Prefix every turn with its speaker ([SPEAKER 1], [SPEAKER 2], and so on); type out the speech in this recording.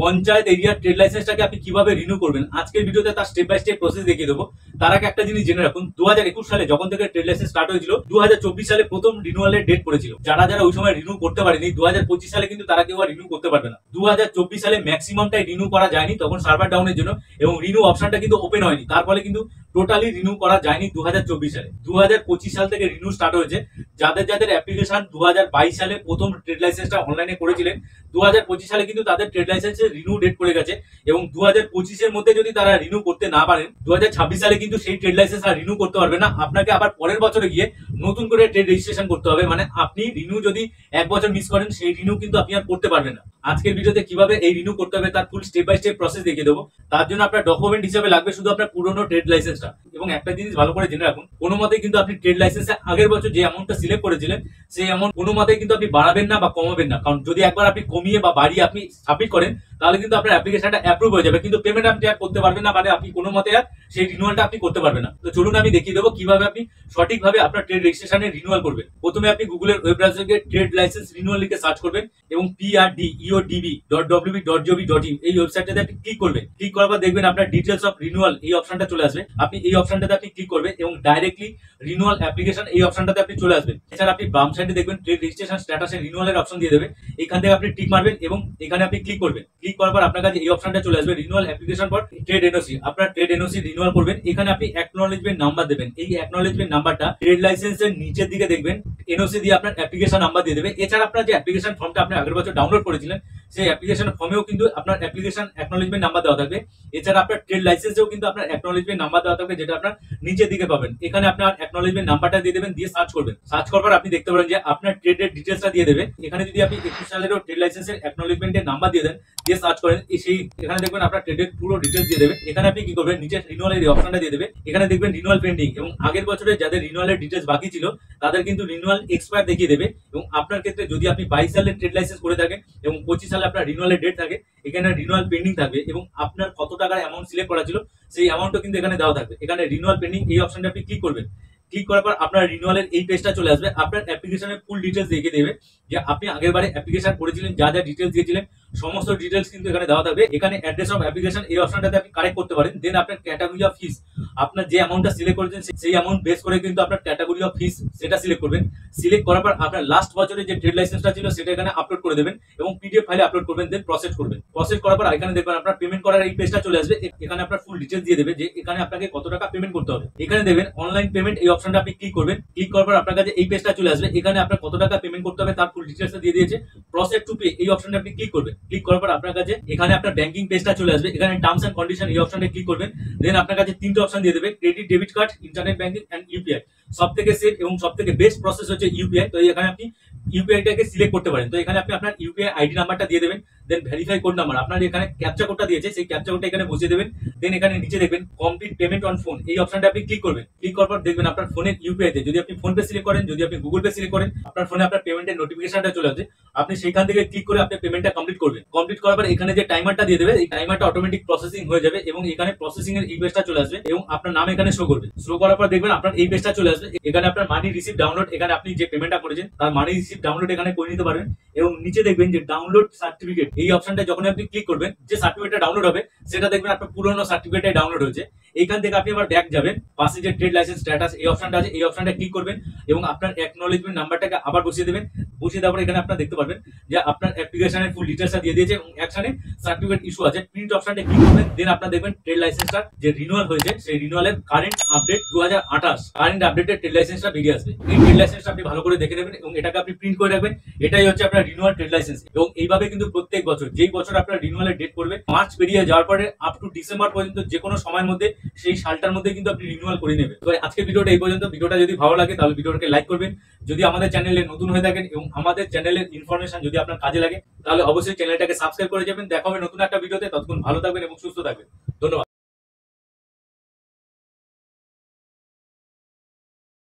[SPEAKER 1] Panchayat area trade লাইসেন্সটাকে আপনি কিভাবে renew করবেন আজকের ভিডিওতে তার স্টেপ বাই স্টেপ প্রসেস দেখিয়ে দেবো। তার আগে একটা জিনিস জেনে রাখুন, 2021 সালে যখন থেকে ট্রেড লাইসেন্স স্টার্ট হয়েছিল 2024 সালে প্রথম রিনিউয়ালের ডেট পড়েছিল। যারা যারা ওই সময় রিনিউ করতে পারেনি 2025 সালে কিন্তু তারা কেউ আর রিনিউ করতে পারবে না। 2024 সালে ম্যাক্সিমামটাই রিনিউ করা যায়নি, তখন সার্ভার ডাউনের জন্য, এবং রিনিউ অপশনটা কিন্তু ওপেন হয়নি, তার ফলে কিন্তু টোটালি রিনিউ করা যায়নি 2024 সালে। 2025 সাল থেকে রিনিউ স্টার্ট হয়েছে। যাদের যাদের অ্যাপ্লিকেশন 2022 সালে প্রথম ট্রেড লাইসেন্সটা অনলাইনে করেছিলেন 2025 সালে কিন্তু তাদের ট্রেড লাইসেন্সের রিনিউ ডেট পড়ে গেছে, এবং 2025 এর মধ্যে যদি তারা রিনিউ করতে না পারেন 2026 সালে কিন্তু সেই ট্রেড লাইসেন্স আর রিনিউ করতে পারবে না। আপনাকে আবার পরের বছরে গিয়ে নতুন করে ট্রেড রেজিস্ট্রেশন করতে হবে। মানে আপনি রিনিউ যদি এক বছর মিস করেন সেই রিনিউ কিন্তু আপনি আর করতে পারবেন না। আজকের ভিডিওতে কিভাবে এই রিনিউ করতে হবে তার full step by step process দেখিয়ে দেবো। তার জন্য আপনার ডকুমেন্ট হিসেবে লাগবে শুধু আপনার পুরনো ট্রেড লাইসেন্সটা। এবং একটা জিনিস ভালো করে জেনে রাখুন, কোনো মতেই কিন্তু আপনি ট্রেড লাইসেন্সে আগের বছর যে অ্যামাউন্টটা সিলেক্ট করেছিলেন সেই অ্যামাউন্ট কোনো মতেই কিন্তু আপনি বাড়াবেন না বা কমাবেন না। কারণ যদি একবার আপনি কমিয়ে বা বাড়িয়ে আপনি সাবমিট করেন তাহলে কিন্তু আপনার অ্যাপ্লিকেশনটা অ্যাপ্রুভ হয়ে যাবে, কিন্তু পেমেন্ট আপনি আর করতে পারবেন না, মানে আপনি কোনো মতে আর সেই রিনিউয়ালটা আপনি করতে পারবেন না। তো চলুন আমি দেখিয়ে দেবো কিভাবে আপনি সঠিকভাবে আপনার ট্রেড রেজিস্ট্রেশনে রিনিউয়াল করবেন। প্রথমে আপনি গুগলের ওয়েব ব্রাউজারে গিয়ে ট্রেড লাইসেন্স রিনিউয়াল লিখে সার্চ করবেন এবং prdeodb.wb.gov.in এই ওয়েবসাইটটাতে আপনি ক্লিক করবেন। ক্লিক করার পর দেখবেন আপনার ডিটেলস অফ রিনিউয়াল এই অপশনটা চলে আসবে। আপনি এই অপশনটাতে আপনি ক্লিক করবেন এবং ডাইরেক্টলি রিনিউয়াল অ্যাপ্লিকেশন এই অপশনটাতে আপনি চলে আসবেন। এছাড়া আপনি বাম সাইডে দেখবেন ট্রেড রেজিস্ট্রেশন স্ট্যাটাসে রিনিউয়ালের অপশন দিয়ে দেবে। এখান থেকে আপনি টিক মারবেন এবং এখানে আপনি ক্লিক করবেন। ক্লিক করার পর আপনার কাছে এই অপশনটা চলে আসবে renewal application for trade NOC. আপনার ট্রেড এনওসি রিনিউয়াল করবেন। এখানে আপনি অ্যাকনলেজমেন্ট নাম্বার দেবেন। এই অ্যাকনলেজমেন্ট নাম্বারটা ট্রেড লাইসেন্সের নিচের দিকে দেখবেন এনওসি দিয়ে আপনার অ্যাপ্লিকেশন নাম্বার দিয়ে দেবে। এছাড়া আপনার যে অ্যাপ্লিকেশন ফর্মটা আপনি আগের বছর ডাউনলোড করেছিলেন সেই অ্যাপ্লিকেশন ফর্মেও কিন্তু আপনার অ্যাপ্লিকেশন অ্যাকনলেজমেন্ট নাম্বার দেওয়া থাকবে। এছাড়া আপনার ট্রেড লাইসেন্সেও কিন্তু আপনার অ্যাকনলেজমেন্ট নাম্বার দেওয়া থাকবে, যেটা আপনার নিচের দিকে পাবেন। এখানে আপনার অ্যাকনলেজমেন্ট নাম্বারটা দিয়ে দেবেন, দিয়ে সার্চ করবেন। সার্চ করার পর আপনি দেখতে পারেন যে আপনার ট্রেডের ডিটেলসটা দিয়ে দেবে। এখানে যদি আপনি 21 সালেরও ট্রেড লাইসেন্সের অ্যাকনলেজমেন্টের নাম্বার দিয়ে দেন, দিয়ে সার্চ করেন, সেই এখানে দেখবেন আপনার ট্রেডের পুরো ডিটেলস দিয়ে দেবে। এখানে আপনি কি করবেন, নিচে রিনিউয়ালের অপশনটা দিয়ে দেবে। এখানে দেখবেন রিনিউয়াল পেন্ডিং, এবং আগের বছরে যাদের রিনিউয়ালের ডিটেলস বাকি ছিল তাদের কিন্তু রিনিউয়াল এক্সপায়ার দেখিয়ে দেবে। এবং আপনার ক্ষেত্রে যদি আপনি 22 সালের ট্রেড লাইসেন্স করে থাকেন এবং 25 সালে আপনার রিনিউয়ালের ডেট থাকে, এখানে রিনিউয়াল পেন্ডিং থাকবে এবং আপনার কত টাকার অ্যামাউন্ট সিলেক্ট করা ছিল সেই অ্যামাউন্টও কিন্তু এখানে দেওয়া থাকবে। এখানে রিনিউয়াল পেন্ডিং এই অপশনটা আপনি ক্লিক করবেন। ক্লিক করার পর আপনার রিনিউয়ালের এই পেজটা চলে আসবে। আপনার অ্যাপ্লিকেশনের ফুল ডিটেলস দেখিয়ে দেবে যে আপনি আগের বারে অ্যাপ্লিকেশন করেছিলেন, যা যা ডিটেলস দিয়েছিলেন সমস্ত ডিটেলস কিন্তু এখানে দেওয়া থাকবে। এখানে অ্যাড্রেস অফ অ্যাপ্লিকেশন এই অপশনটাতে আপনি কারেক্ট করতে পারেন। দেন আপনার ক্যাটাগরি অফ ফিস, আপনার যে অ্যামাউন্টটা সিলেক্ট করেছেন সেই অ্যামাউন্ট বেস করে কিন্তু আপনার ক্যাটাগরি অফ ফিস সেটা সিলেক্ট করবেন। সিলেক্ট করার পর আপনার লাস্ট বছরের যে ট্রেড লাইসেন্সটা ছিল সেটা এখানে আপলোড করে দেবেন এবং পিডিএফ ফাইলে আপলোড করবেন। দেন প্রসেস করবেন। প্রসেস করার পর এখানে দেখবেন আপনার পেমেন্ট করার এই পেজটা চলে আসবে। এখানে আপনার ফুল ডিটেলস দিয়ে দেবে যে এখানে আপনাকে কত টাকা পেমেন্ট করতে হবে। এখানে দেবেন অনলাইন পেমেন্ট এই অপশনটা আপনি ক্লিক করবেন। ক্লিক করার পর আপনার কাছে এই পেজটা চলে আসবে। এখানে আপনার কত টাকা পেমেন্ট করতে হবে তার ফুল ডিটেলসটা দিয়ে দিয়েছে। প্রসেস টু পে এই অপশনটা আপনি ক্লিক করবেন। ক্লিক করার পর আপনার কাছে এখানে আপনার ব্যাংকিং পেজটা চলে আসবে। এখানে টার্মস এন্ড কন্ডিশন এই অপশনটা ক্লিক করবেন। দেন আপনার কাছে তিনটে অপশন দিয়ে দেবে, credit, debit card, internet banking and UPI. সবথেকে সেফ এবং সবথেকে বেস্ট প্রসেস হচ্ছে ইউপিআই। তো এখানে আপনি ইউপিআইটাকে সিলেক্ট করতে পারেন। তো এখানে আপনি আপনার ইউপিআই আইডি নাম্বারটা দিয়ে দেবেন। দেন ভেরিফাই কোড নাম্বার, আপনার এখানে ক্যাপচা কোডটা দিয়েছে সেই ক্যাপচা কোডটা এখানে বসিয়ে দেবেন। দেন এখানে নিচে দেখবেন কমপ্লিট পেমেন্ট অন ফোন এই অপশনটা আপনি ক্লিক করবেন। ক্লিক করার পর দেখবেন আপনার ফোনের ইউপিআই তে যদি আপনি ফোন পে সিলেক্ট করেন, যদি আপনি গুগল পে সিলেক্ট করেন, আপনার ফোনে আপনার পেমেন্টের নোটিফিকেশনটা চলে আসবে। আপনি সেইখান থেকে ক্লিক করে আপনি পেমেন্টটা কমপ্লিট করবেন। কমপ্লিট করার পর এখানে যে টাইমারটা দিয়ে দেবে এই টাইমারটা অটোমেটিক প্রসেসিং হয়ে যাবে এবং এখানে প্রসেসিং এর এই পেজটা চলে আসবে এবং আপনার নাম এখানে শো করবে। শো করার পর দেখবেন আপনার এই পেজটা চলে আসবে। এখানে আপনার মানি রিসিভ ডাউনলোড, এখানে আপনি যে পেমেন্টটা করেছেন তার মানি রিসিভ ডাউনলোড এখানে করে নিতে পারবেন। এবং নিচে দেখবেন যে ডাউনলোড সার্টিফিকেট এই অপশনটা যখন আপনি ক্লিক করবেন, যে সার্টিফিকেটটা ডাউনলোড হবে সেটা দেখবেন আপনার পুরনো সার্টিফিকেটটাই ডাউনলোড হয়েছে। এইখান থেকে আপনি আবার ব্যাক যাবেন, পাশে যে ট্রেড লাইসেন্স স্ট্যাটাস এই অপশনটা আছে এই অপশনটা ক্লিক করবেন এবং আপনার অ্যাকনলেজমেন্ট নাম্বারটাকে আবার বসিয়ে দেবেন। বসিয়ে দেওয়ার পর এখানে আপনারা দেখতে পারবেন যে আপনার অ্যাপ্লিকেশনের ফুল ডিটেলসটা দিয়ে দিয়েছে এবং একসাথে সার্টিফিকেট ইস্যু আছে। প্রিন্ট অপশনটা ক্লিক করবেন। দেন আপনারা দেখবেন ট্রেড লাইসেন্সটা যে রিনিউয়াল হয়েছে সেই রিনিউয়ালের কারেন্ট আপডেট 2028 কারেন্ট আপডেটের ট্রেড লাইসেন্সটা বেরিয়ে আসবে। এই ট্রেড লাইসেন্সটা আপনি ভালো করে দেখে নেবেন এবং এটাকে আপনি প্রিন্ট করে রাখবেন। এটাই হচ্ছে আপনার রিনিউয়াল ট্রেড লাইসেন্স। এবং এইভাবে কিন্তু প্রত্যেক বছর যেই বছর আপনার রিনিউয়ালের ডেট পড়বে, মার্চ পেরিয়ে যাওয়ার পরে আপ টু ডিসেম্বর পর্যন্ত যে কোনো সময়ের মধ্যে সেই সালটার মধ্যে কিন্তু আপনি রিনিউয়াল করে নেবেন। তো আজকের ভিডিওটা এই পর্যন্ত। ভিডিওটা যদি ভালো লাগে তাহলে ভিডিওটাকে লাইক করবেন। যদি আমাদের চ্যানেলে নতুন হয়ে থাকেন এবং আমাদের চ্যানেলের ইনফরমেশন যদি আপনার কাজে লাগে তাহলে অবশ্যই চ্যানেলটাকে সাবস্ক্রাইব করে যাবেন। দেখা হবে নতুন একটা ভিডিওতে। ততক্ষণ ভালো থাকবেন এবং সুস্থ থাকবেন। ধন্যবাদ।